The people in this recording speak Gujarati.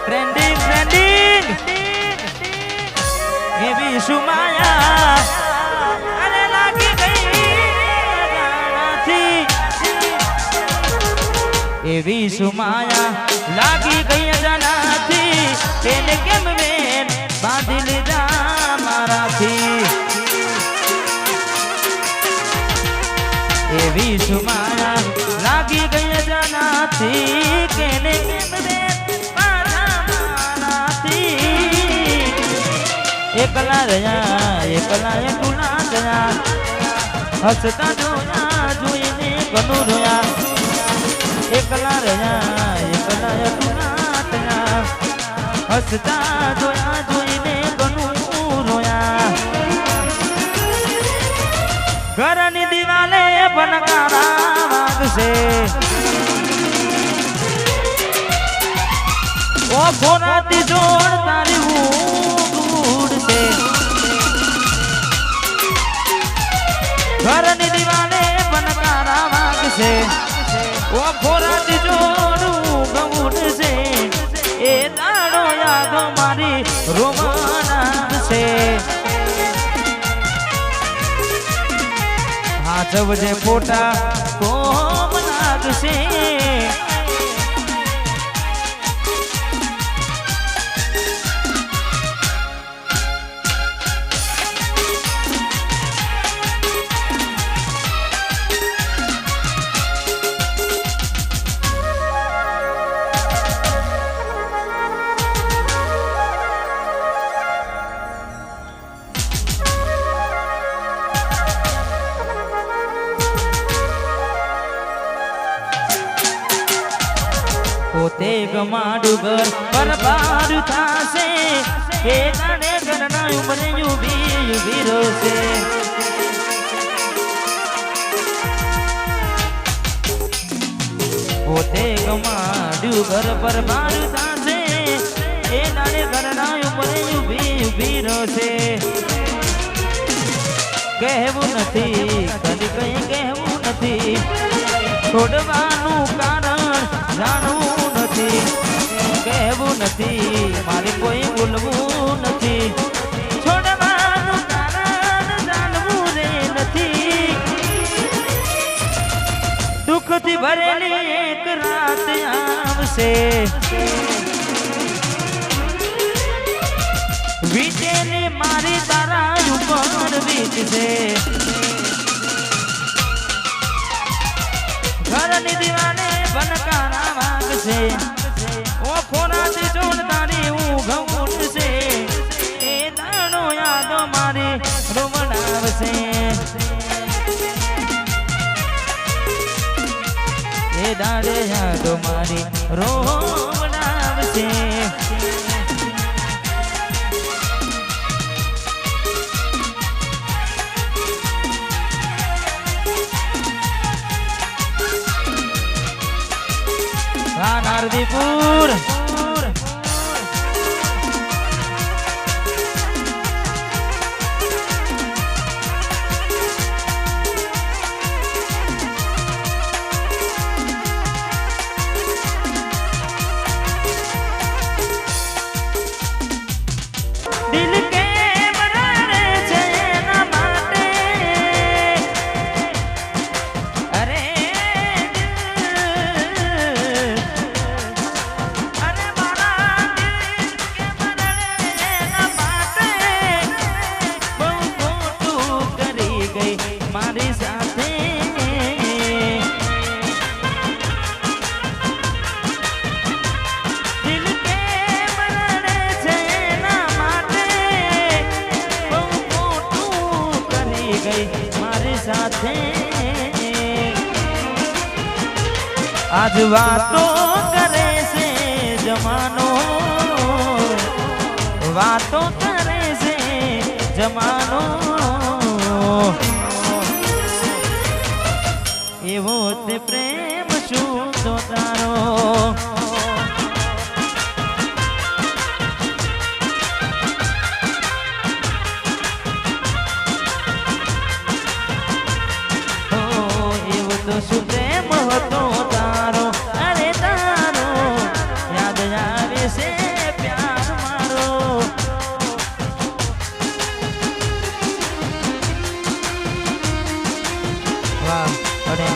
ટ્રેન્ડિંગ ટ્રેન્ડિંગ એવી સુમાયા અરે લાગી ગઈ જાણાથી એવી સુમાયા લાગી ગઈ જાણાથી એને કેમ વેન બાંધી લીધા મારાથી એવી સુમાયા લાગી ગઈ જાણાથી કેને કેમ વેન એકલા રહ્યા એકલા એકલા ગયા હસતા જોયા જોઈને ઘણું રોયા એકલા રહ્યા એકલા એકલા ગયા હસતા જોયા જોઈને ઘણું રોયા ઘરની દિવાલે ભનકારા વાગશે ઓ ઘોરાતી જોડ તારી ઘરની દિવાલે બનકારા વાગશે ઓ ફોરાતી જોડું ગમુડશે એ દાડો યાદો મારી રોમાનાશે હાચવજે ફોટા કોમ લાગશે પોતે ગમાડું ઘર બરબાદ થાશે એ દાડે ઘરના ઉમરે યુવી રોશે પોતે ગમાડું ઘર બરબાદ થાશે એ દાડે ઘરના ઉમરે યુવી રોશે કહેવું નથી કદી કઈ કહેવું નથી છોડવાનું કારણ જાણવું કહેવું નથી મારે કોઈ બોલવું નથી છોડવાનું કારણ જાણવું રે નથી દુઃખથી ભરેલી એક રાત આવશે વીજેલી મારી તારા ઉપર વીજશે ઘરની દિવાલે બનકારા વાગશે ઓ ફોરાતી જોડ તારી ઊંઘ ઉઠશે એ દાડો યાદો મારી રોમડાવશે એ દાડે યાદો મારી રોમડાવશે નારદીપુર દિલ કે મરાડે છે એના માટે અરે મારી સાથે દિલ કે મરડે છે એના માટે બહુ ખોટું કરી ગઈ મારી સાથે આજ વાતો કરે છે જમાનો વાતો કરે છે જમાનો એવો તે પ્રેમ શું તો તારો એવો તો શું પ્રેમ હતો તારો અરે તારો યાદ આવે છે હા